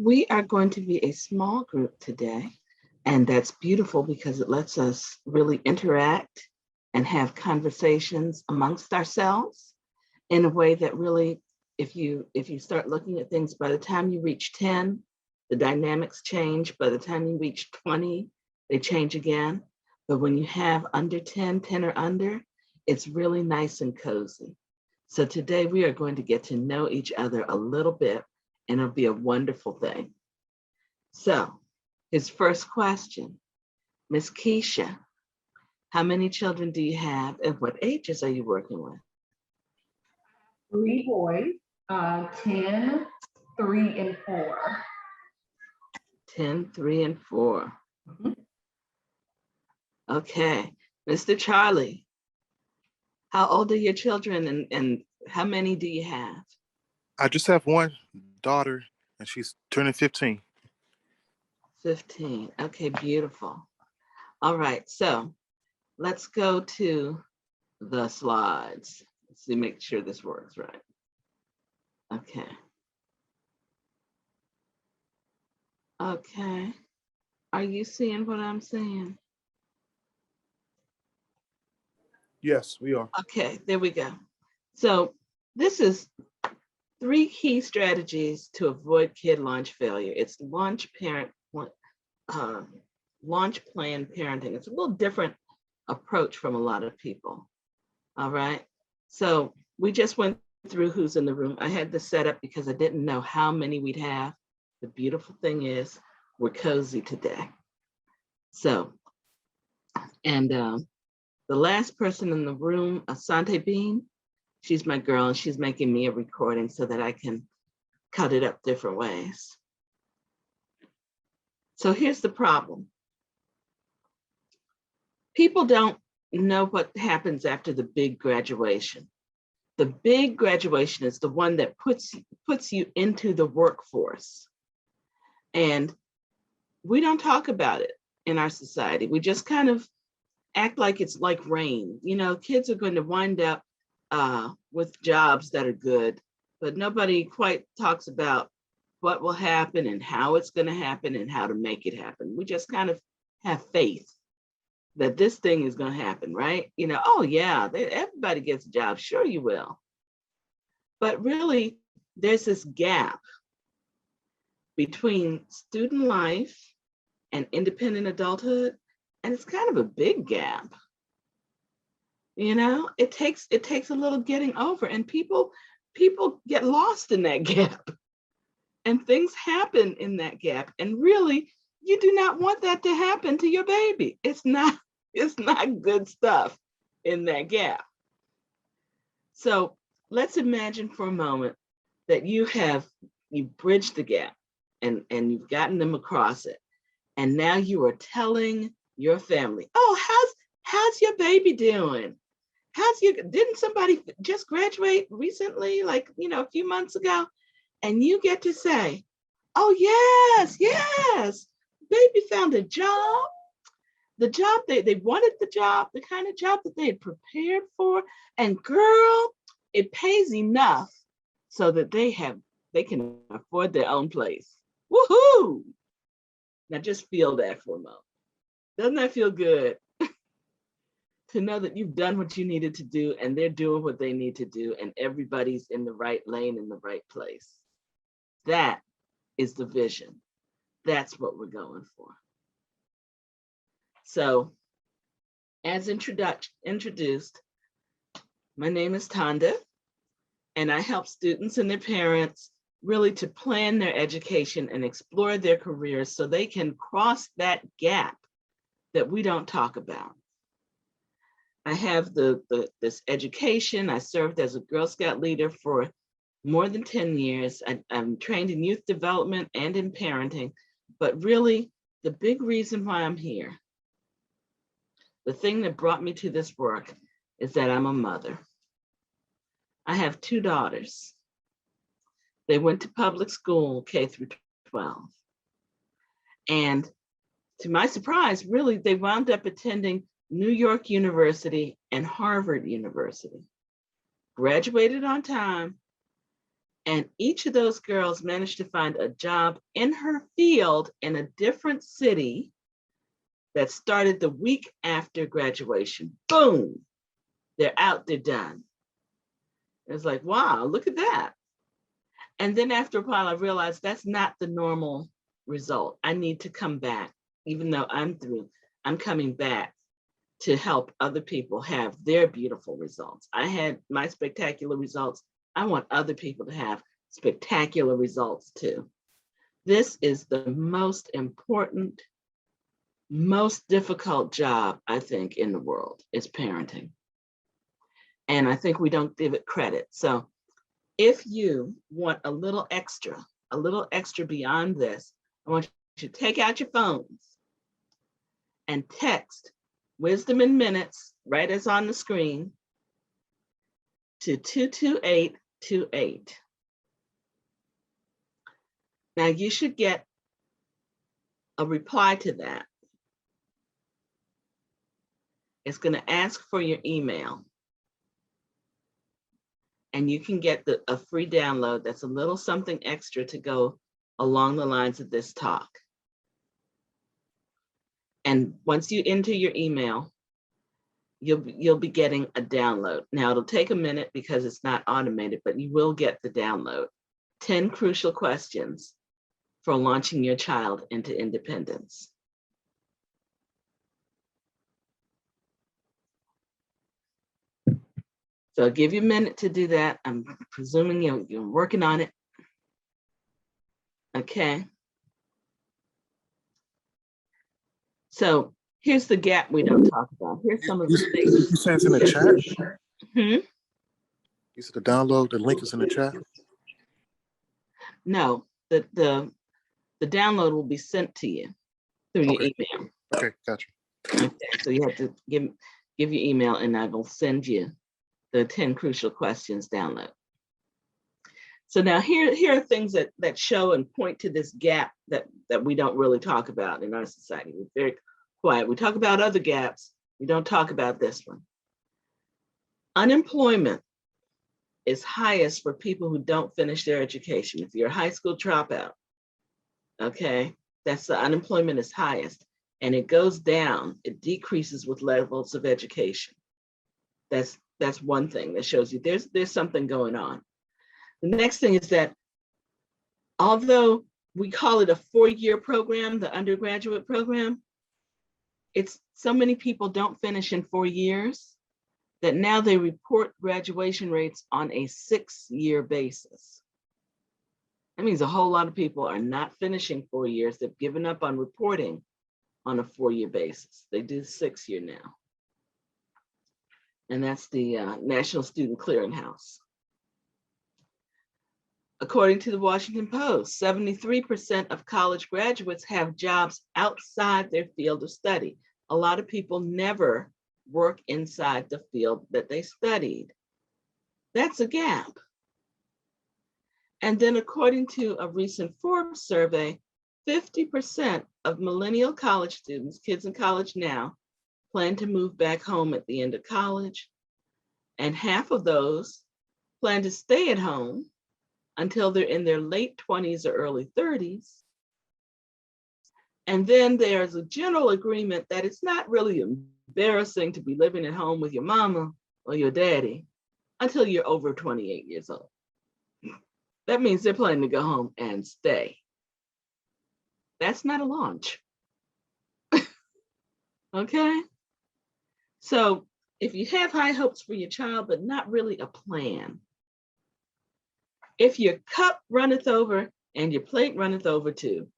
We are going to be a small group today, and that's beautiful because it lets us really interact and have conversations amongst ourselves in a way that really, if you start looking at things, by the time you reach 10, the dynamics change. By the time you reach 20, they change again. But when you have under 10, 10 or under, it's really nice and cozy. So today we are going to get to know each other a little bit, and it'll be a wonderful thing. So his first question, Miss Keisha, how many children do you have and what ages are you working with? 3 boys, 10, 3, and 4. 10, 3, and 4. Mhm. Okay. Mr. Charlie, how old are your children and how many do you have? I just have one daughter, and she's turning 15. 15. Okay, beautiful. All right, so let's go to the slides. Let's see, make sure this works right. Okay. Okay. Are you seeing what I'm seeing? Yes, we are. Okay, there we go. So this is 3 key strategies to avoid kid launch failure. It's launch plan parenting. It's a little different approach from a lot of people. All right. So we just went through who's in the room. I had this set up because I didn't know how many we'd have. The beautiful thing is we're cozy today. So, and the last person in the room, Asante Bean, she's my girl and she's making me a recording so that I can cut it up different ways. So here's the problem. People don't know what happens after the big graduation. The big graduation is the one that puts you into the workforce. And we don't talk about it in our society. We just kind of act like it's like rain. You know, kids are going to wind up with jobs that are good, but nobody quite talks about what will happen and how it's going to happen and how to make it happen. We just kind of have faith that this thing is going to happen, right? You know, oh yeah, everybody gets a job. Sure you will. But really, there's this gap between student life and independent adulthood, and it's kind of a big gap. You know, it takes a little getting over, and people get lost in that gap, and things happen in that gap. And really, you do not want that to happen to your baby. It's not good stuff in that gap. So let's imagine for a moment that you've bridged the gap and you've gotten them across it. And now you are telling your family, oh, how's your baby doing? Didn't somebody just graduate recently, like, you know, a few months ago? And you get to say, oh, yes, baby found a job. The job they wanted, the kind of job that they had prepared for. And girl, it pays enough so that they can afford their own place. Woohoo! Now just feel that for a moment. Doesn't that feel good? To know that you've done what you needed to do and they're doing what they need to do and everybody's in the right lane, in the right place. That is the vision. That's what we're going for. So, as introduced, my name is Tonda, and I help students and their parents really to plan their education and explore their careers so they can cross that gap that we don't talk about. I have this education. I served as a Girl Scout leader for more than 10 years. I'm trained in youth development and in parenting, but really the big reason why I'm here, the thing that brought me to this work, is that I'm a mother. I have 2 daughters. They went to public school, K through 12. And to my surprise, really, they wound up attending New York University and Harvard University. Graduated on time, And each of those girls managed to find a job in her field in a different city that started the week after graduation. Boom, they're out, they're done. It's like, wow, look at that. And then after a while, I realized that's not the normal result. I need to come back, even though I'm through, I'm coming back to help other people have their beautiful results. I had my spectacular results. I want other people to have spectacular results too. This is the most important, most difficult job, I think, in the world, is parenting. And I think we don't give it credit. So if you want a little extra beyond this, I want you to take out your phones and text Wisdom in Minutes, right as on the screen, to 22828. Now you should get a reply to that. It's going to ask for your email. And you can get a free download that's a little something extra to go along the lines of this talk. And once you enter your email, you'll be getting a download. Now it'll take a minute because it's not automated, but you will get the download. 10 crucial questions for launching your child into independence. So I'll give you a minute to do that. I'm presuming you're working on it. Okay. So here's the gap we don't talk about. Here's some of the things. You sent it in the chat? Hmm? You said the download, the link is in the chat? No, the download will be sent to you through your email. Okay, gotcha. Okay, so you have to give your email and I will send you the 10 crucial questions download. So now here are things that show and point to this gap that we don't really talk about in our society. We're very quiet. We talk about other gaps. We don't talk about this one. Unemployment is highest for people who don't finish their education. If you're a high school dropout, okay, that's the unemployment is highest, and it goes down. It decreases with levels of education. That's one thing that shows you there's something going on. The next thing is that although we call it a 4-year program, the undergraduate program, it's so many people don't finish in 4 years that now they report graduation rates on a 6-year basis. That means a whole lot of people are not finishing 4 years. They've given up on reporting on a 4-year basis. They do 6-year now. And that's the National Student Clearinghouse. According to the Washington Post, 73% of college graduates have jobs outside their field of study. A lot of people never work inside the field that they studied. That's a gap. And then according to a recent Forbes survey, 50% of millennial college students, kids in college now, plan to move back home at the end of college. And half of those plan to stay at home until they're in their late 20s or early 30s. And then there's a general agreement that it's not really embarrassing to be living at home with your mama or your daddy until you're over 28 years old. That means they're planning to go home and stay. That's not a launch. Okay? So if you have high hopes for your child, but not really a plan, if your cup runneth over and your plate runneth over too,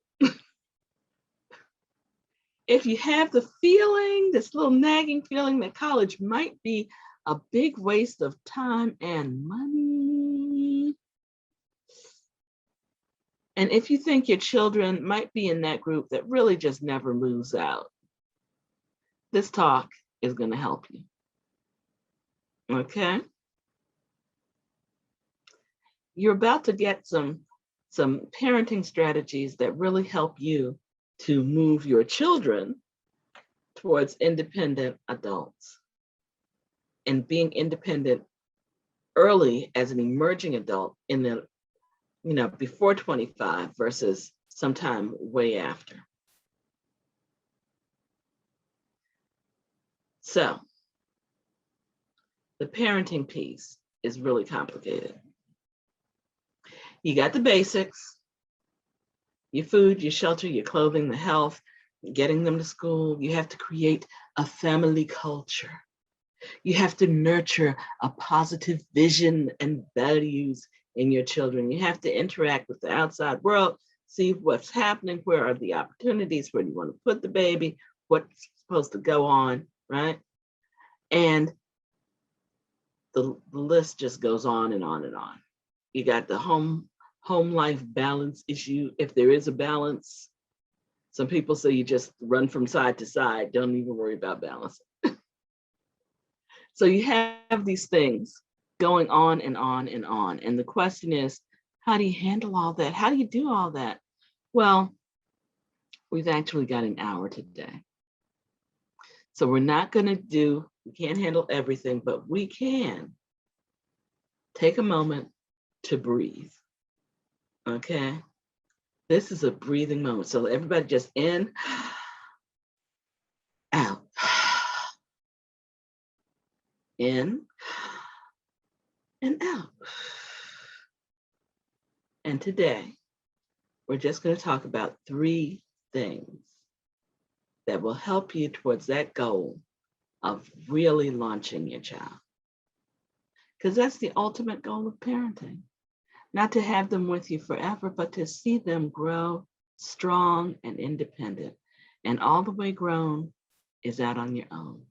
if you have the feeling, this little nagging feeling that college might be a big waste of time and money, and if you think your children might be in that group that really just never moves out, this talk is going to help you. Okay? You're about to get some parenting strategies that really help you to move your children towards independent adults and being independent early as an emerging adult in the before 25 versus sometime way after. So the parenting piece is really complicated. You got the basics, your food, your shelter, your clothing, the health, getting them to school. You have to create a family culture. You have to nurture a positive vision and values in your children. You have to interact with the outside world, see what's happening, where are the opportunities, where do you want to put the baby, what's supposed to go on, right? And the list just goes on and on and on. You got the home life balance issue, if there is a balance. Some people say you just run from side to side, don't even worry about balance. So you have these things going on and on and on. And the question is, how do you handle all that? How do you do all that? Well, we've actually got an hour today. So we're not going to we can't handle everything, but we can take a moment to breathe. Okay? This is a breathing moment. So everybody just in, out. In and out. And today, we're just going to talk about 3 things that will help you towards that goal of really launching your child. Because that's the ultimate goal of parenting. Not to have them with you forever, but to see them grow strong and independent. And all the way grown is out on your own.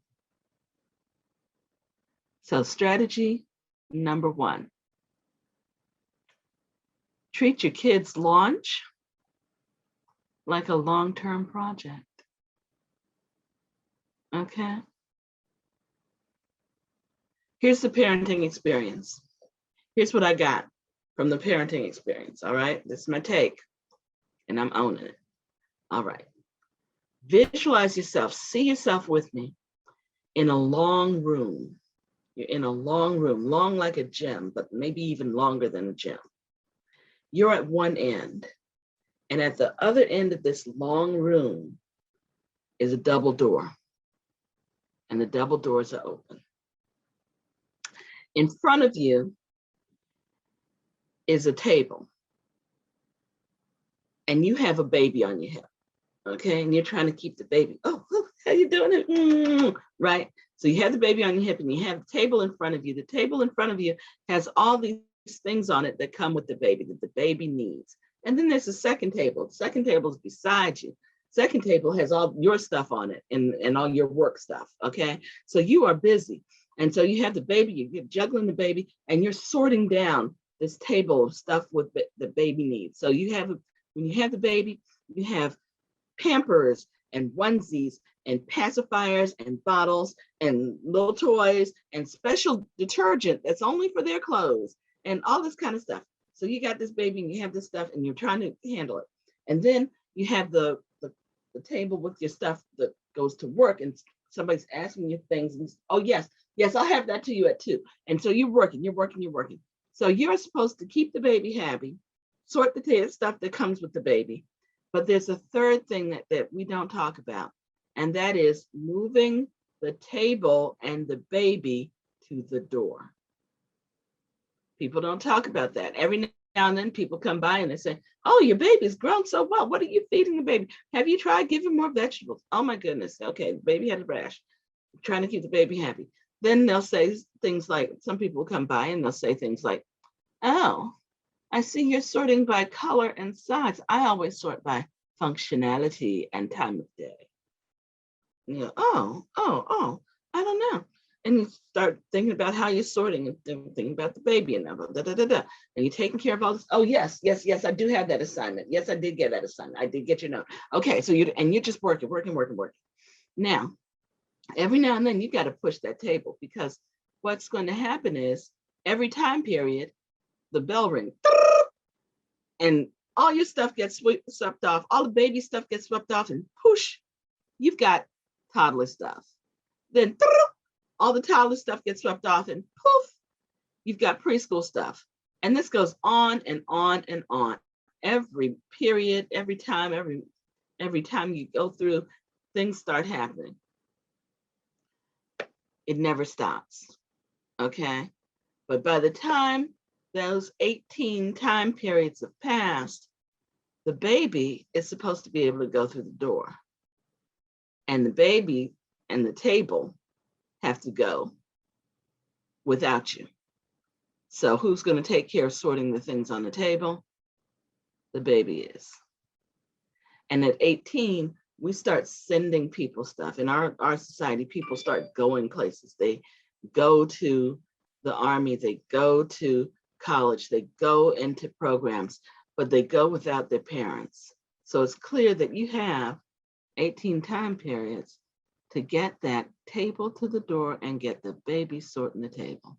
So strategy number 1. Treat your kids' launch like a long-term project. Okay? Here's the parenting experience. Here's what I got from the parenting experience, all right? This is my take, and I'm owning it. All right. Visualize yourself, see yourself with me in a long room. You're in a long room, long like a gym, but maybe even longer than a gym. You're at one end, and at the other end of this long room is a double door, and the double doors are open. In front of you is a table, and you have a baby on your hip, okay? And you're trying to keep the baby, oh, how you doing it? Right? So you have the baby on your hip and you have the table in front of you. The table in front of you has all these things on it that come with the baby, that the baby needs. And then there's a second table. The second table is beside you. Second table has all your stuff on it and all your work stuff, okay? So you are busy. And so you have the baby, you're juggling the baby, and you're sorting down this table of stuff with the baby needs. So you have, when you have the baby, you have Pampers and onesies and pacifiers and bottles and little toys and special detergent that's only for their clothes and all this kind of stuff. So you got this baby and you have this stuff and you're trying to handle it. And then you have the table with your stuff that goes to work and somebody's asking you things and, oh yes, I'll have that to you at 2. And so you're working. So you're supposed to keep the baby happy, sort the stuff that comes with the baby. But there's a third thing that we don't talk about, and that is moving the table and the baby to the door. People don't talk about that. Every now and then people come by and they say, oh, your baby's grown so well. What are you feeding the baby? Have you tried giving more vegetables? Oh my goodness. Okay, the baby had a rash. I'm trying to keep the baby happy. Then they'll say things like, some people come by and they'll say things like, oh, I see you're sorting by color and size. I always sort by functionality and time of day. You know, oh, I don't know. And you start thinking about how you're sorting and thinking about the baby and and you're taking care of all this. Oh, yes, I do have that assignment. Yes, I did get that assignment. I did get your note. Okay, so you're just working. Now, every now and then you got to push that table, because what's going to happen is every time period, the bell rings and all your stuff gets swept off. All the baby stuff gets swept off, and push, you've got toddler stuff. Then all the toddler stuff gets swept off, and poof, you've got preschool stuff. And this goes on and on and on. Every period, every time you go through, things start happening. It never stops. Okay. But by the time those 18 time periods have passed, the baby is supposed to be able to go through the door. And the baby and the table have to go without you. So who's going to take care of sorting the things on the table? The baby is. And at 18, we start sending people stuff. In our society, people start going places. They go to the army, they go to college, they go into programs, but they go without their parents. So it's clear that you have 18 time periods to get that table to the door and get the baby sorting the table.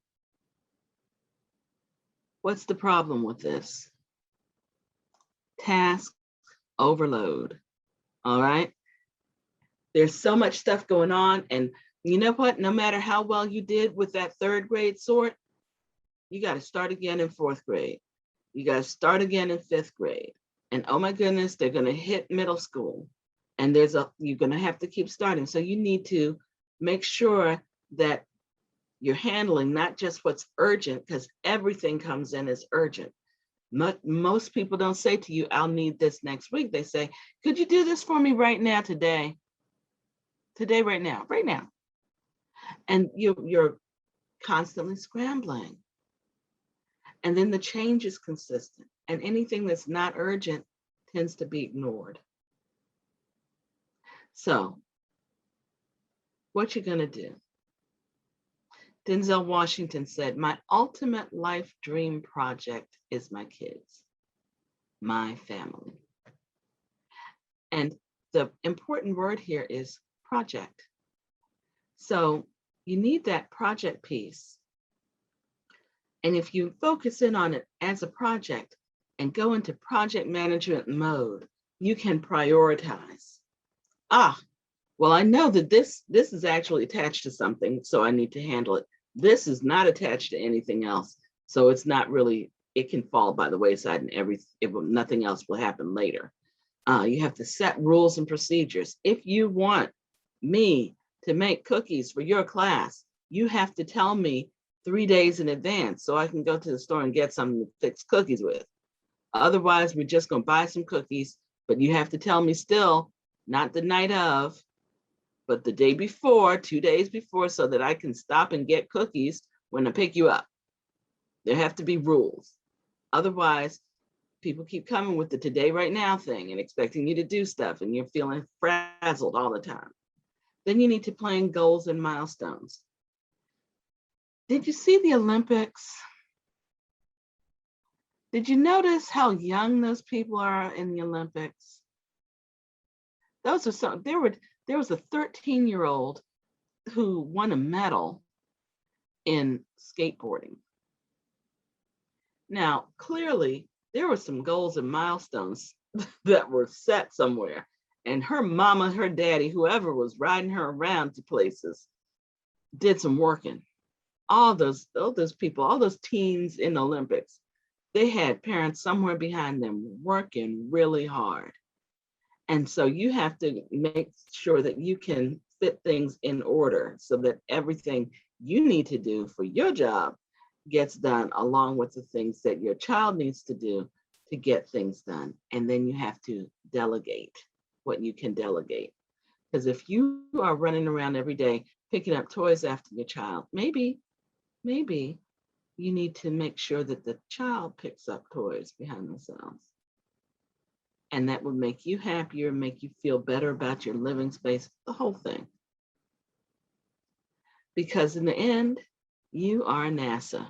What's the problem with this? Task overload. All right. There's so much stuff going on. And you know what? No matter how well you did with that 3rd grade sort, you got to start again in 4th grade. You got to start again in 5th grade. And oh my goodness, they're going to hit middle school. And you're going to have to keep starting. So you need to make sure that you're handling not just what's urgent, because everything comes in as urgent. Most people don't say to you, I'll need this next week. They say, could you do this for me right now, today? Today, right now. And you're constantly scrambling. And then the change is consistent. And anything that's not urgent tends to be ignored. So what you're going to do? Denzel Washington said, my ultimate life dream project is my kids, my family. And the important word here is project. So you need that project piece. And if you focus in on it as a project and go into project management mode, you can prioritize. Well, I know that this is actually attached to something, so I need to handle it. This is not attached to anything else, so it's not really, it can fall by the wayside and nothing else will happen later. You have to set rules and procedures. If you want me to make cookies for your class, you have to tell me 3 days in advance so I can go to the store and get something to fix cookies with. Otherwise, we're just going to buy some cookies, but you have to tell me still, not the night of, but the day before, 2 days before, so that I can stop and get cookies when I pick you up. There have to be rules. Otherwise, people keep coming with the today, right now thing and expecting you to do stuff, and you're feeling frazzled all the time. Then you need to plan goals and milestones. Did you see the Olympics? Did you notice how young those people are in the Olympics? Those are some, there was a 13-year-old who won a medal in skateboarding. Now, clearly, there were some goals and milestones that were set somewhere. And her mama, her daddy, whoever was riding her around to places, did some working. All those people, all those teens in the Olympics, they had parents somewhere behind them working really hard. And so you have to make sure that you can fit things in order so that everything you need to do for your job gets done, along with the things that your child needs to do to get things done. And then you have to delegate what you can delegate. Because if you are running around every day picking up toys after your child, maybe you need to make sure that the child picks up toys behind themselves. And that would make you happier, make you feel better about your living space, the whole thing. Because in the end, you are NASA,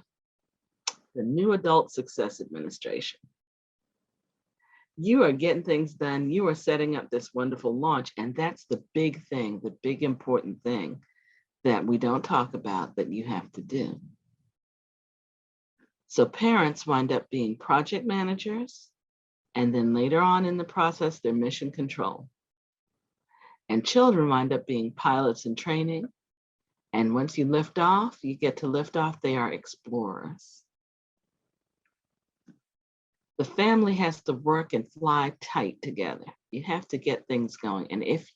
the New Adult Success Administration. You are getting things done. You are setting up this wonderful launch. And that's the big thing, the big important thing that we don't talk about that you have to do. So parents wind up being project managers, and then later on in the process, they're mission control. And children wind up being pilots in training. And once you lift off, you get to lift off, they are explorers. The family has to work and fly tight together. You have to get things going. And if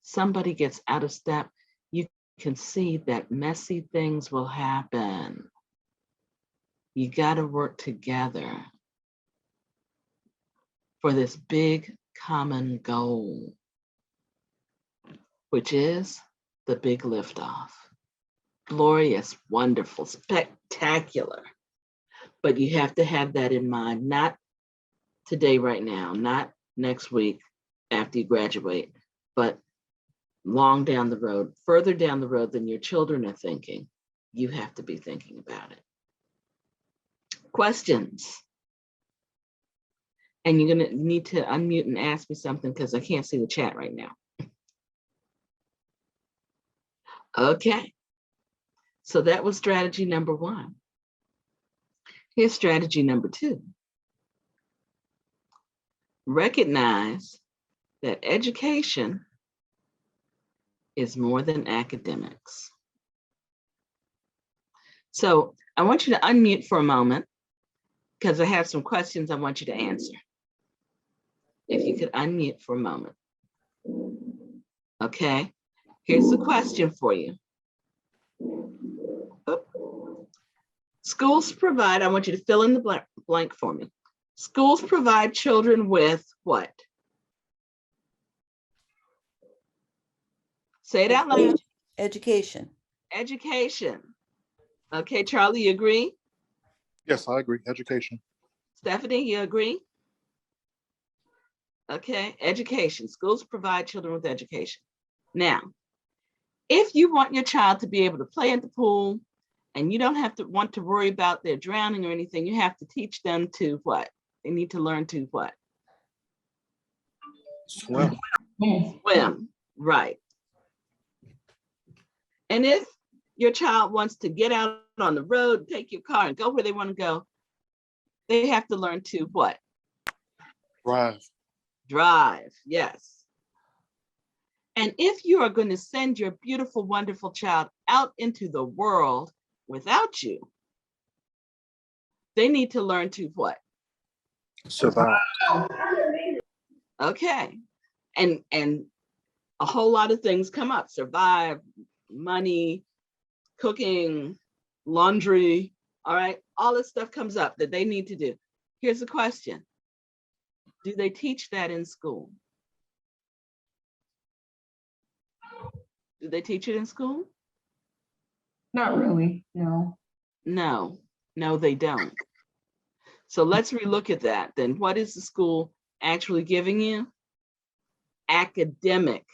somebody gets out of step, you can see that messy things will happen. You got to work together for this big common goal, which is the big liftoff. Glorious, wonderful, spectacular. But you have to have that in mind, not today, right now, not next week after you graduate, but long down the road, further down the road than your children are thinking. You have to be thinking about it. Questions? And you're gonna need to unmute and ask me something because I can't see the chat right now. Okay. So that was strategy number 1. Here's strategy number 2. Recognize that education is more than academics. So I want you to unmute for a moment because I have some questions I want you to answer. If you could unmute for a moment. Okay, here's the question for you. Schools provide, I want you to fill in the blank for me. Schools provide children with what? Say it out loud. Education. Education. Okay, Charlie, you agree? Yes, I agree. Education. Stephanie, you agree? Okay, education. Schools provide children with education. Now, if you want your child to be able to play at the pool and you don't have to want to worry about their drowning or anything, you have to teach them to what? They need to learn to what? Swim. Swim, right. And if your child wants to get out on the road, take your car and go where they want to go, they have to learn to what? Drive. Drive, yes. And if you are going to send your beautiful, wonderful child out into the world without you, they need to learn to what? Survive. Okay. And a whole lot of things come up. Survive, money, cooking, laundry, all right? All this stuff comes up that they need to do. Here's the question. Do they teach that in school? Do they teach it in school? Not really, no. No, they don't. So let's relook at that. Then what is the school actually giving you? Academic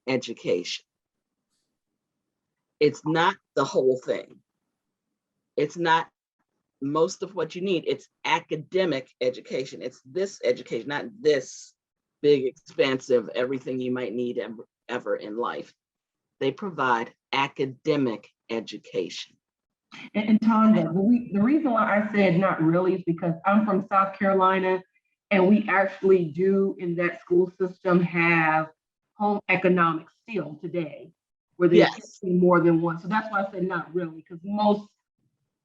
education. It's not the whole thing. It's not most of what you need. It's academic education. It's this education, not this big, expansive, everything you might need ever in life. They provide academic education. And Tanda, the reason why I said not really is because I'm from South Carolina, and we actually do in that school system have home economics still today, where they Yes. teach more than one. So that's why I said not really, because most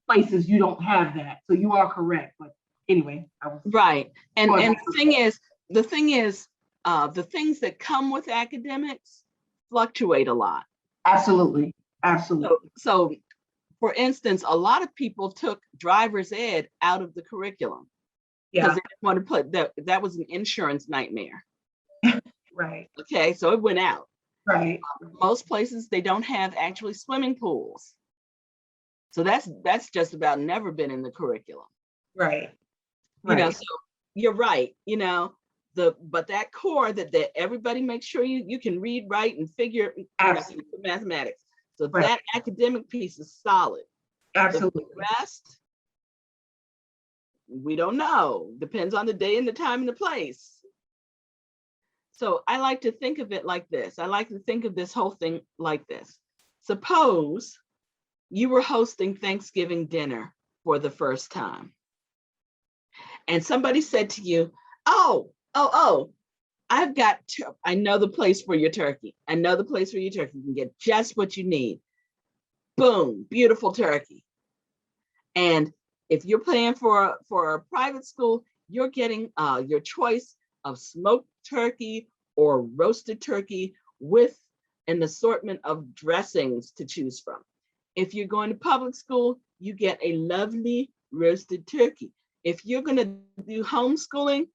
places you don't have that. So you are correct. But anyway, I was right. And the thing is, the things that come with academics fluctuate a lot. absolutely. So for instance, a lot of people took driver's ed out of the curriculum because Yeah, they didn't want to put that was an insurance nightmare. right, Okay, so it went out. right. Most places they don't have actually swimming pools. So that's just about never been in the curriculum. Right. You know, so you're right, you know, but that core that everybody makes sure you can read, write, and figure, mathematics. So that academic piece is solid. Absolutely. The rest, we don't know. Depends on the day and the time and the place. So I like to think of it like this. I like to think of this whole thing like this. Suppose you were hosting Thanksgiving dinner for the first time. And somebody said to you, oh, I know the place for your turkey. I know the place for your turkey. You can get just what you need. Boom, beautiful turkey. And if you're paying for a private school, you're getting your choice of smoked turkey or roasted turkey with an assortment of dressings to choose from. If you're going to public school, you get a lovely roasted turkey. If you're going to do homeschooling,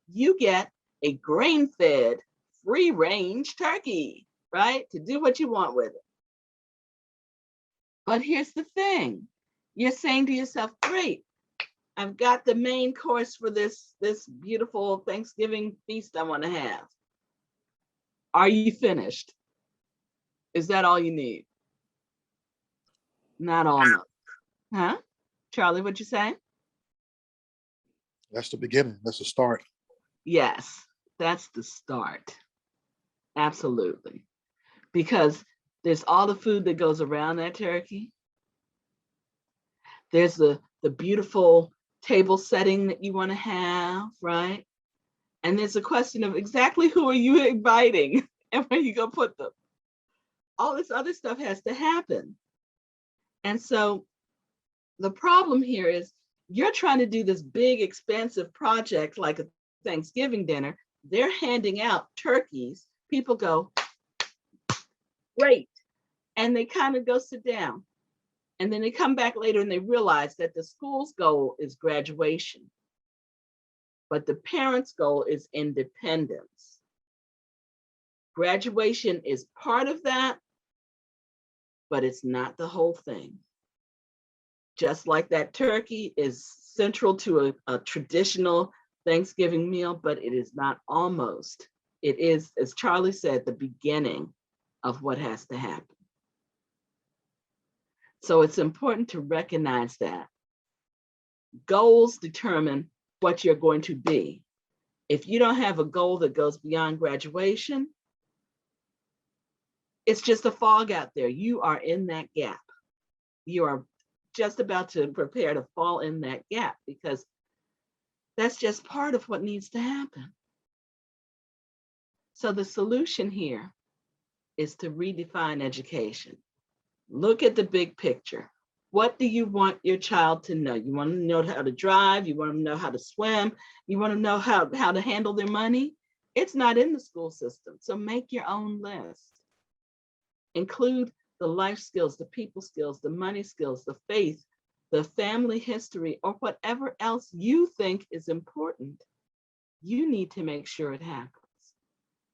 you get a grain-fed, free-range turkey, right? To do what you want with it. But here's the thing. You're saying to yourself, great, I've got the main course for this beautiful Thanksgiving feast I want to have. Are you finished? Is that all you need? Not almost. Huh? Charlie, what you say? That's the beginning. That's the start. Yes, that's the start. Absolutely. Because there's all the food that goes around that turkey. There's the beautiful table setting that you want to have, right? And there's a question of exactly who are you inviting and where you go put them. All this other stuff has to happen. And so the problem here is you're trying to do this big, expensive project like a Thanksgiving dinner. They're handing out turkeys. People go, great. And they kind of go sit down. And then they come back later and they realize that the school's goal is graduation, but the parents' goal is independence. Graduation is part of that, but it's not the whole thing. Just like that turkey is central to a traditional Thanksgiving meal, but it is not almost. It is, as Charlie said, the beginning of what has to happen. So it's important to recognize that goals determine what you're going to be. If you don't have a goal that goes beyond graduation, it's just a fog out there. You are in that gap. You are just about to prepare to fall in that gap because that's just part of what needs to happen. So the solution here is to redefine education. Look at the big picture. What do you want your child to know? You want to know how to drive, you want them to know how to swim, you want to know how to handle their money. It's not in the school system, so make your own list. Include the life skills, the people skills, the money skills, the faith, the family history, or whatever else you think is important. You need to make sure it happens.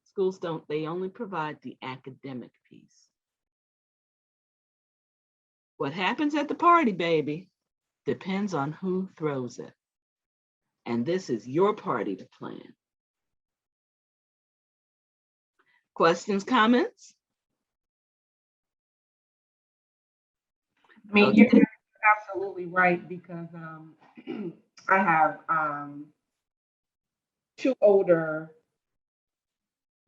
Schools don't, they only provide the academic piece. What happens at the party, baby, depends on who throws it. And this is your party to plan. Questions, comments? I mean, Okay. you're absolutely right because I have two older,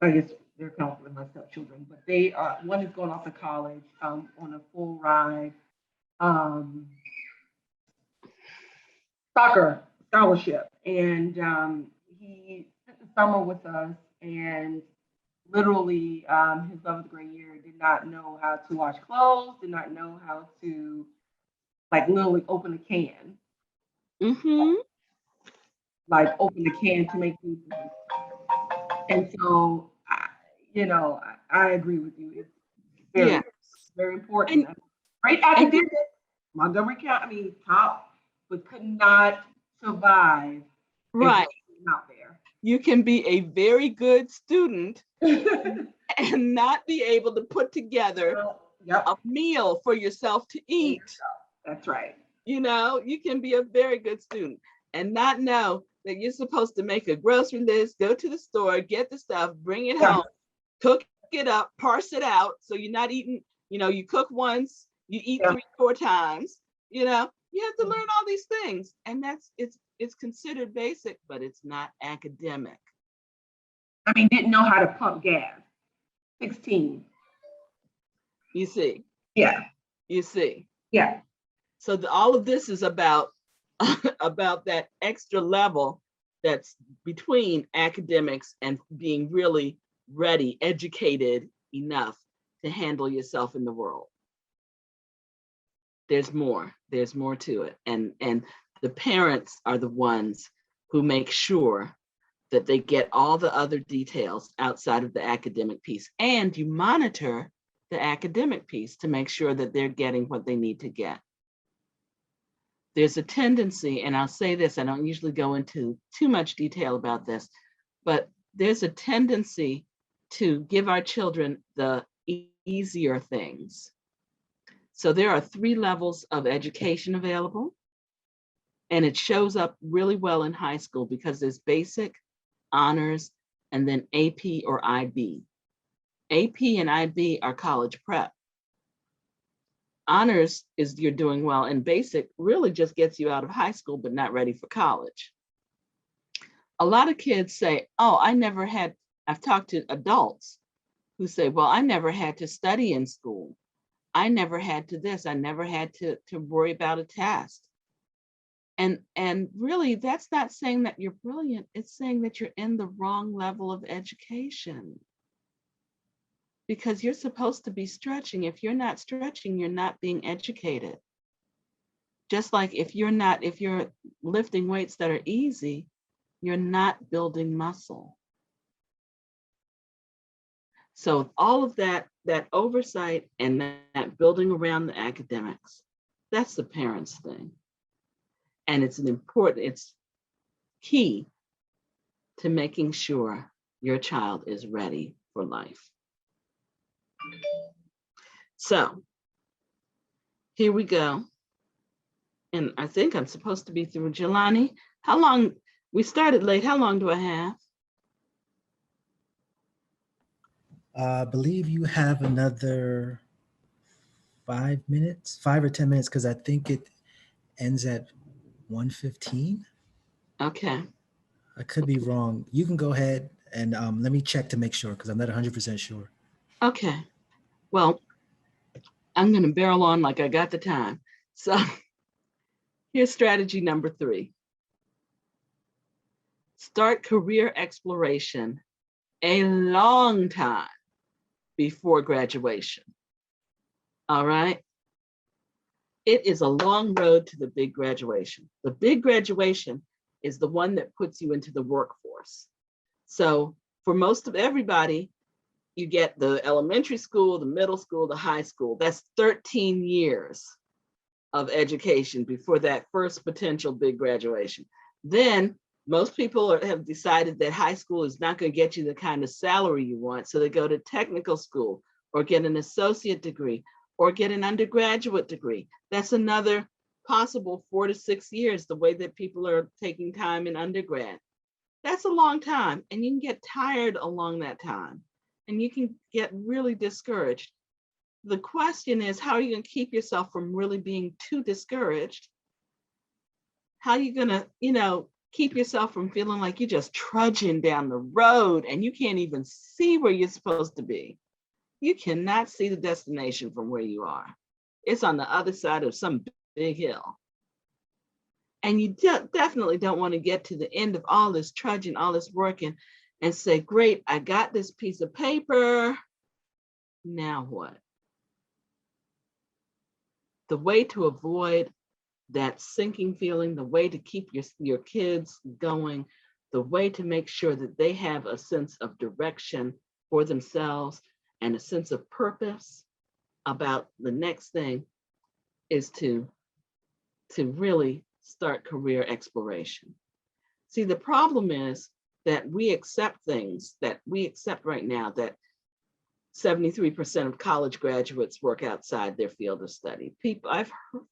I guess they're counting my stepchildren, but they are, one is going off to college on a full ride soccer scholarship. And he spent the summer with us and literally his 11th grade year did not know how to wash clothes, did not know how to like literally open a can. Mm-hmm. Like open the can to make food for himself. And so, I agree with you. It's very, Yeah. very important. And, Great and academic, Montgomery County, top, but could not survive if right. it wasn't out You can be a very good student there. and not be able to put together Yep, a meal for yourself to eat. that's right. You know, you can be a very good student and not know that you're supposed to make a grocery list, go to the store, get the stuff, bring it Yeah. home, cook it up, parse it out. So you're not eating, you cook once, you eat Yeah. 3-4 times, you have to learn all these things. And it's considered basic, but it's not academic. I mean, didn't know how to pump gas. 16. You see, Yeah, you see. yeah. So all of this is about about that extra level that's between academics and being really ready, educated enough to handle yourself in the world. There's more to it. And the parents are the ones who make sure that they get all the other details outside of the academic piece. And you monitor the academic piece to make sure that they're getting what they need to get. There's a tendency, and I'll say this, I don't usually go into too much detail about this, but there's a tendency to give our children the easier things. So there are 3 levels of education available, and it shows up really well in high school because there's basic, honors, and then AP or IB. AP and IB are college prep. Honors is you're doing well, and basic really just gets you out of high school, but not ready for college. A lot of kids say, oh, I've talked to adults who say, well, I never had to study in school. I never had to this, I never had to worry about a test. And really, that's not saying that you're brilliant, it's saying that you're in the wrong level of education. Because you're supposed to be stretching. If you're not stretching, you're not being educated. Just like if you're lifting weights that are easy, you're not building muscle. So all of that oversight and that building around the academics, that's the parents' thing. And it's key to making sure your child is ready for life. So here we go. And I think I'm supposed to be through. Jelani, how long? We started late. How long do I have? I believe you have another 5 minutes, 5 or 10 minutes, because I think it ends at 1:15. Okay. I could be wrong. You can go ahead and let me check to make sure because I'm not 100% sure. Okay. Well, I'm going to barrel on like I got the time. So here's strategy number 3. Start career exploration a long time before graduation. All right. It is a long road to the big graduation. The big graduation is the one that puts you into the workforce. So for most of everybody, you get the elementary school, the middle school, the high school. That's 13 years of education before that first potential big graduation. Then most people have decided that high school is not going to get you the kind of salary you want. So they go to technical school or get an associate degree or get an undergraduate degree. That's another possible 4 to 6 years, the way that people are taking time in undergrad. That's a long time, and you can get tired along that time, and you can get really discouraged. The question is, how are you going to keep yourself from really being too discouraged? How are you going to, keep yourself from feeling like you're just trudging down the road and you can't even see where you're supposed to be? You cannot see the destination from where you are. It's on the other side of some big hill. And you definitely don't want to get to the end of all this trudging, all this working, and say, great, I got this piece of paper. Now what? The way to avoid that sinking feeling, the way to keep your kids going, the way to make sure that they have a sense of direction for themselves and a sense of purpose about the next thing is to really start career exploration. See, the problem is that we accept things that we accept right now, that 73% of college graduates work outside their field of study. I've heard,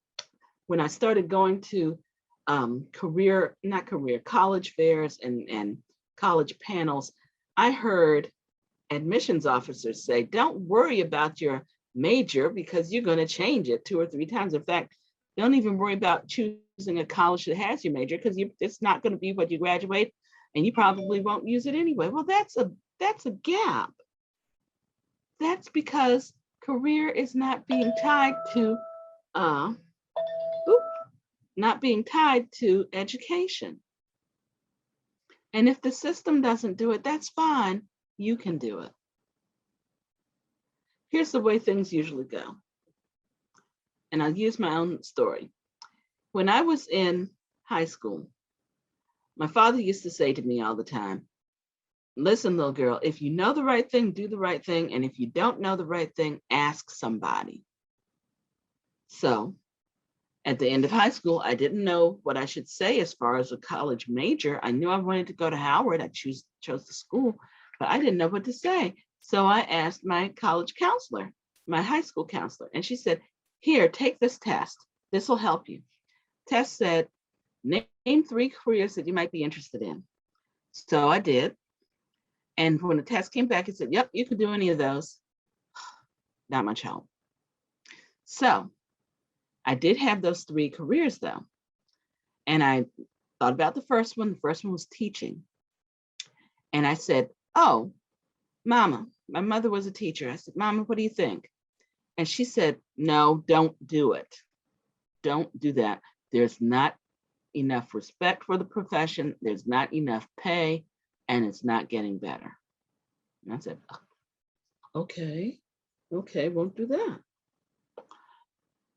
when I started going to college fairs and college panels, I heard admissions officers say, don't worry about your major because you're going to change it 2 or 3 times. In fact, don't even worry about choosing a college that has your major because it's not going to be what you graduate and you probably won't use it anyway. Well, that's a gap. That's because career is not being tied to education. And if the system doesn't do it, that's fine. You can do it. Here's the way things usually go. And I'll use my own story. When I was in high school, My father used to say to me all the time, listen, little girl, if you know the right thing, do the right thing. And if you don't know the right thing, ask somebody. So at the end of high school, I didn't know what I should say as far as a college major. I knew I wanted to go to Howard. I chose the school, but I didn't know what to say. So I asked my college counselor, my high school counselor, and she said, here, take this test. This will help you. Test said, name 3 careers that you might be interested in. So I did. And when the test came back, it said, yep, you could do any of those. Not much help. So I did have those 3 careers though. And I thought about the first one. The first one was teaching. And I said, oh, Mama, my mother was a teacher. I said, Mama, what do you think? And she said, no, don't do it. Don't do that. There's not enough respect for the profession. There's not enough pay, and it's not getting better. And I said, okay, won't do that.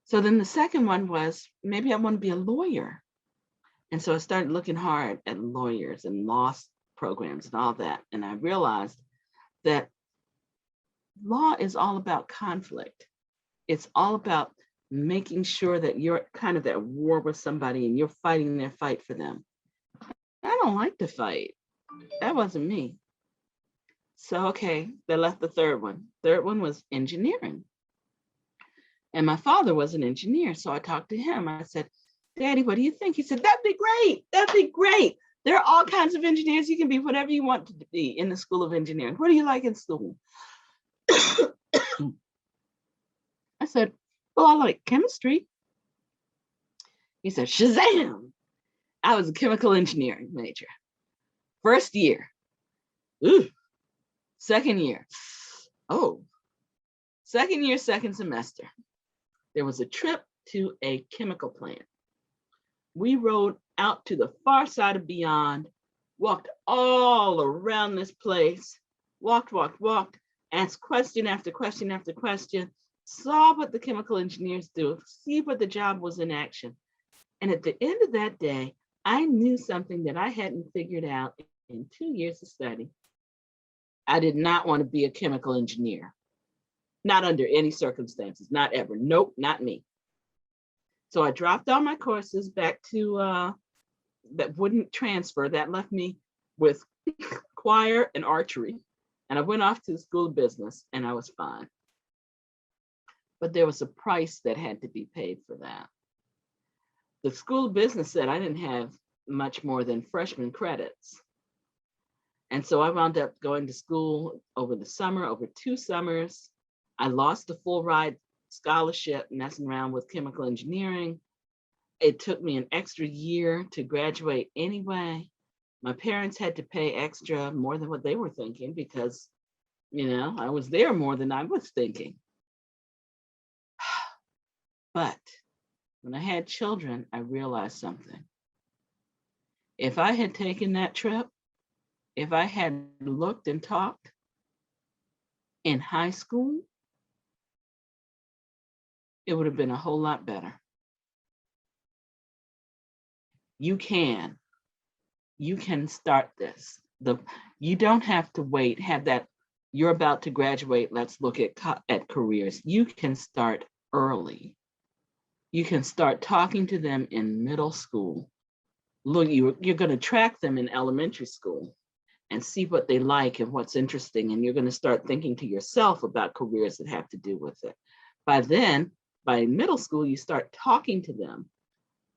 So then the second one was, maybe I want to be a lawyer. And so I started looking hard at lawyers and law programs and all that. And I realized that law is all about conflict. It's all about making sure that you're kind of at war with somebody and you're fighting their fight for them. I don't like to fight. That wasn't me. So, okay, they left the third one. Third one was engineering. And my father was an engineer. So I talked to him. I said, Daddy, what do you think? He said, that'd be great. That'd be great. There are all kinds of engineers. You can be whatever you want to be in the School of Engineering. What do you like in school? I said, well, I like chemistry. He said, Shazam. I was a chemical engineering major. First year. Ooh. Second year. Oh. Second year, second semester. There was a trip to a chemical plant. We rode out to the far side of beyond, walked all around this place, walked, asked question after question after question, saw what the chemical engineers do, see what the job was in action. And at the end of that day, I knew something that I hadn't figured out in 2 years of study. I did not want to be a chemical engineer. Not under any circumstances, not ever. Nope, not me. So I dropped all my courses back to, that wouldn't transfer. That left me with choir and archery. And I went off to the School of Business and I was fine. But there was a price that had to be paid for that. The School of Business said I didn't have much more than freshman credits. And so I wound up going to school over the summer, over 2 summers. I lost the full ride scholarship messing around with chemical engineering. It took me an extra year to graduate anyway. My parents had to pay extra, more than what they were thinking, because, you know, I was there more than I was thinking. But when I had children, I realized something. If I had taken that trip, if I had looked and talked in high school, it would have been a whole lot better. You can start this. You don't have to wait, have that, you're about to graduate, let's look at careers. You can start early. You can start talking to them in middle school. Look, you're going to track them in elementary school and see what they like and what's interesting. And you're going to start thinking to yourself about careers that have to do with it. By middle school, you start talking to them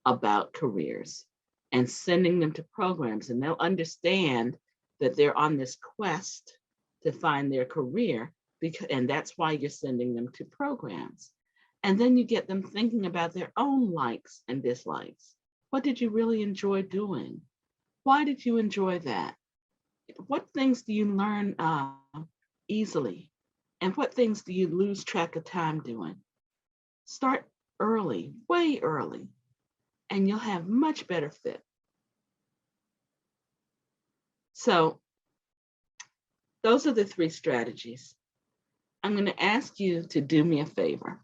about careers and sending them to programs, and they'll understand that they're on this quest to find their career, and that's why you're sending them to programs. And then you get them thinking about their own likes and dislikes. What did you really enjoy doing? Why did you enjoy that? What things do you learn easily? And what things do you lose track of time doing? Start early, way early, and you'll have much better fit. So those are the 3 strategies. I'm going to ask you to do me a favor.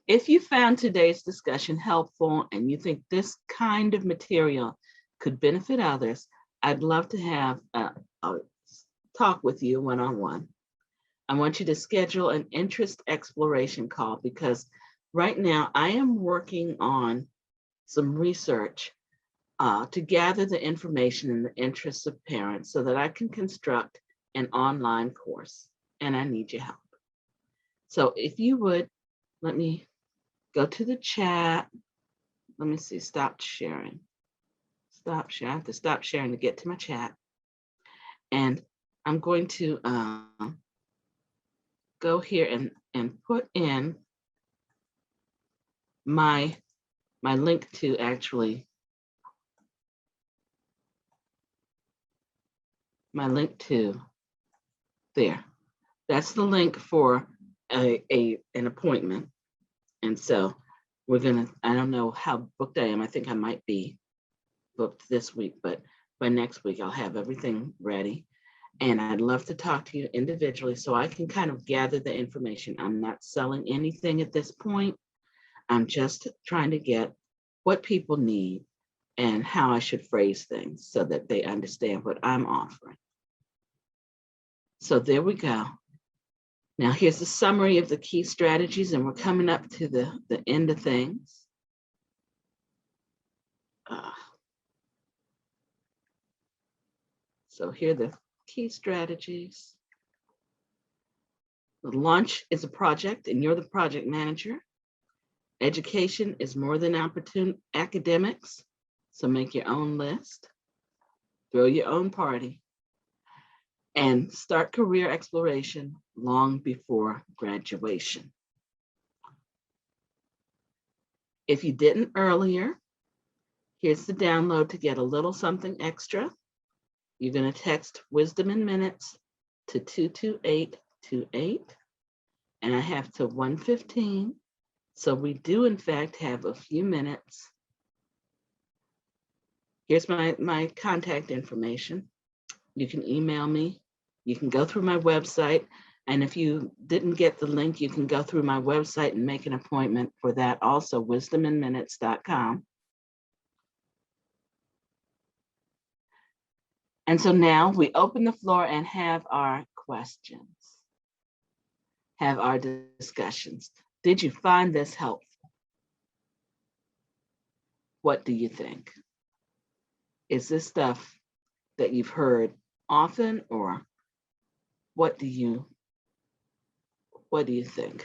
If you found today's discussion helpful and you think this kind of material could benefit others, I'd love to have a talk with you one-on-one. I want you to schedule an interest exploration call because right now I am working on some research to gather the information in the interests of parents so that I can construct an online course, and I need your help. So if you would, let me go to the chat. Let me see, stop sharing. Stop sharing, I have to stop sharing to get to my chat. And I'm going to go here and put in my link to actually, my link to there. That's the link for an appointment. And so we're gonna, I don't know how booked I am. I think I might be booked this week, but by next week I'll have everything ready. And I'd love to talk to you individually so I can kind of gather the information. I'm not selling anything at this point. I'm just trying to get what people need and how I should phrase things so that they understand what I'm offering. So there we go. Now here's the summary of the key strategies, and we're coming up to the end of things. So here are the key strategies. The launch is a project and you're the project manager. Education is more than academics, so make your own list, throw your own party, and start career exploration long before graduation. If you didn't earlier, here's the download to get a little something extra. You're going to text Wisdom in Minutes to 22828, and I have to 1:15. So we do in fact have a few minutes. Here's my contact information. You can email me. You can go through my website. And if you didn't get the link, you can go through my website and make an appointment for that also, wisdominminutes.com. And so now we open the floor and have our questions, have our discussions. Did you find this helpful? What do you think? Is this stuff that you've heard often, or what do you think?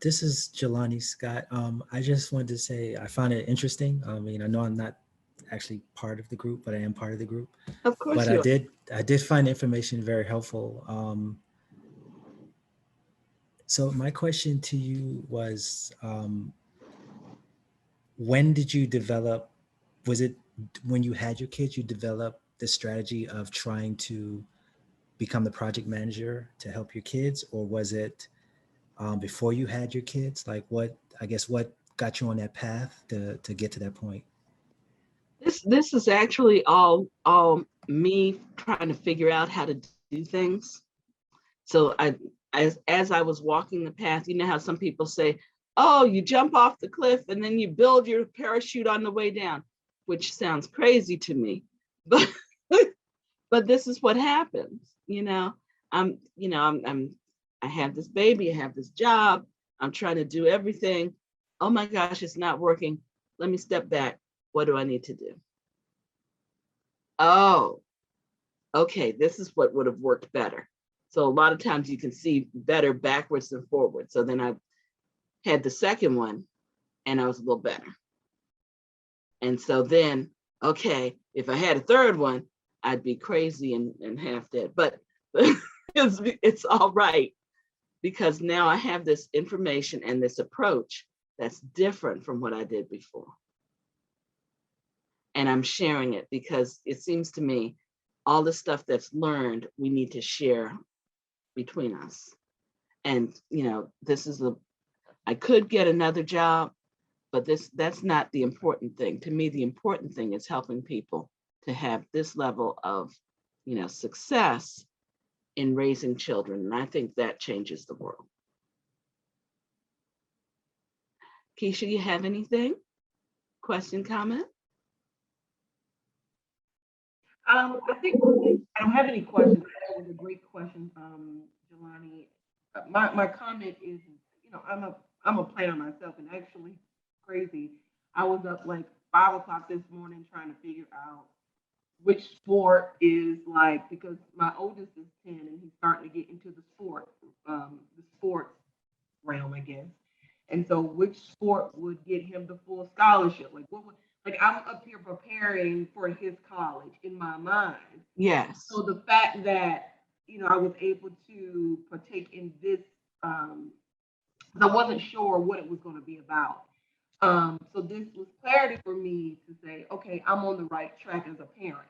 This is Jelani Scott. I just wanted to say I found it interesting. I mean, I know I'm not actually part of the group, but I am part of the group. Of course But you are. I did find the information very helpful. So my question to you was, when did you develop? Was it when you had your kids? You developed the strategy of trying to become the project manager to help your kids, or was it before you had your kids? Like what got you on that path to get to that point? This is actually all me trying to figure out how to do things. So as I was walking the path, you know how some people say, oh, you jump off the cliff and then you build your parachute on the way down, which sounds crazy to me, but but this is what happens. I have this baby, I have this job, I'm trying to do everything. Oh my gosh, it's not working. Let me step back. What do I need to do? Oh, okay, this is what would have worked better. So a lot of times you can see better backwards than forward. So then I had the second one and I was a little better. And so then, okay, if I had a third one, I'd be crazy and half dead. But it's all right, because now I have this information and this approach that's different from what I did before. And I'm sharing it because it seems to me all the stuff that's learned, we need to share between us. And, I could get another job, but that's not the important thing. To me, the important thing is helping people to have this level of, success in raising children. And I think that changes the world. Keisha, you have anything? Question, comment? I think I don't have any questions. That was a great question, Jelani. My comment is, I'm a planner myself, and actually, crazy. I was up like 5 o'clock this morning trying to figure out which sport is like, because my oldest is 10 and he's starting to get into the sports realm, I guess. And so, which sport would get him the full scholarship? Like, what would, like, I'm up here preparing for his college in my mind. Yes. So the fact that, I was able to partake in this, I wasn't sure what it was going to be about. So this was clarity for me to say, okay, I'm on the right track as a parent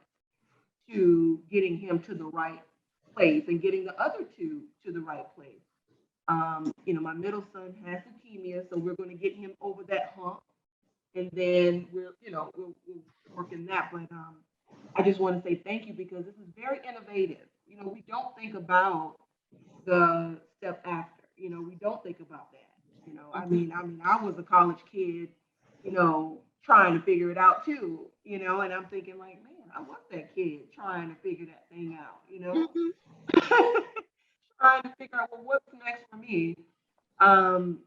to getting him to the right place and getting the other two to the right place. My middle son has leukemia, so we're going to get him over that hump, and then we'll work in that. But I just want to say thank you, because this is very innovative. We don't think about the step after. We don't think about that. I was a college kid, trying to figure it out too. And I'm thinking like, man, I was that kid trying to figure that thing out. Mhm. Trying to figure out, well, what's next for me. And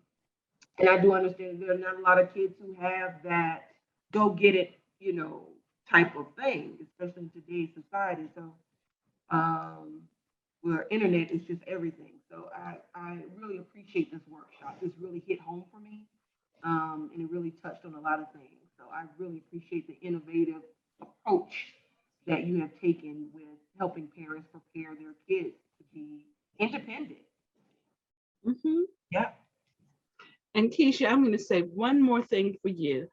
I do understand there are not a lot of kids who have that go get it, type of thing, especially in today's society. So, where internet is just everything. So I really appreciate this workshop. This really hit home for me, and it really touched on a lot of things. So I really appreciate the innovative approach that you have taken with helping parents prepare their kids to be independent. Mhm. Yeah. And Keisha, I'm going to say one more thing for you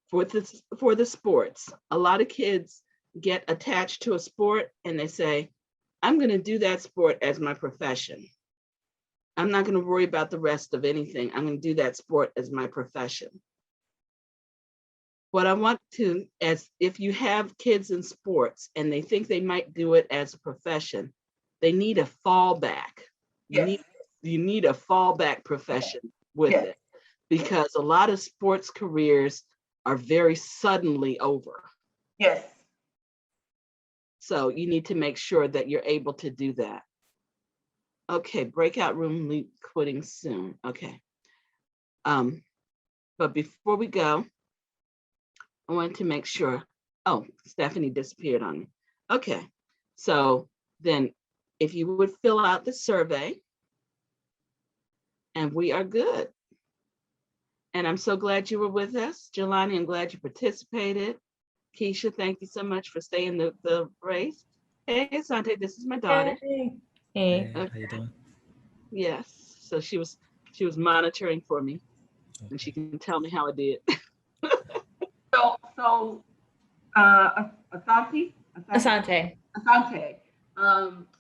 for the sports. A lot of kids get attached to a sport and they say, I'm going to do that sport as my profession. I'm not going to worry about the rest of anything. I'm going to do that sport as my profession. What I want to, as if you have kids in sports and they think they might do it as a profession, they need a fallback. Yes. You need a fallback profession with Yes. it, because a lot of sports careers are very suddenly over. Yes. So you need to make sure that you're able to do that. Okay, breakout room quitting soon. Okay. But before we go, I wanted to make sure. Oh, Stephanie disappeared on me. Okay. So then if you would fill out the survey, and we are good. And I'm so glad you were with us. Jelani, I'm glad you participated. Keisha, thank you so much for staying the race. Hey, Asante, this is my daughter. Hey. Hey, Okay. how you doing? Yes. So she was monitoring for me, and Okay. she can tell me how I did. So, Asante, Asante.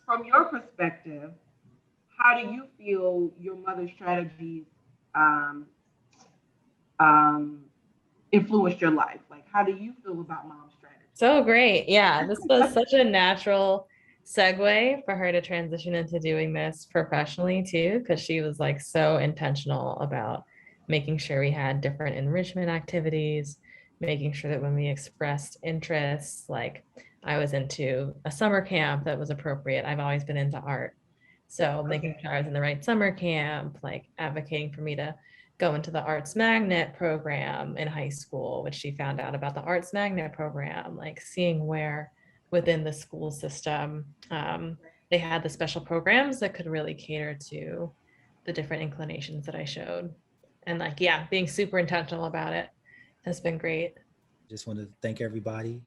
from your perspective, how do you feel your mother's strategies um, influenced your life? Like, how do you feel about mom's strategy? So great. Yeah, this was such a natural segue for her to transition into doing this professionally too, because she was like so intentional about making sure we had different enrichment activities, making sure that when we expressed interests, like I was into a summer camp that was appropriate. I've always been into art. So making sure I was in the right summer camp, like advocating for me to go into the Arts Magnet program in high school, which she found out about the Arts Magnet program, like seeing where within the school system they had the special programs that could really cater to the different inclinations that I showed. And like, yeah, being super intentional about it has been great. Just want to thank everybody.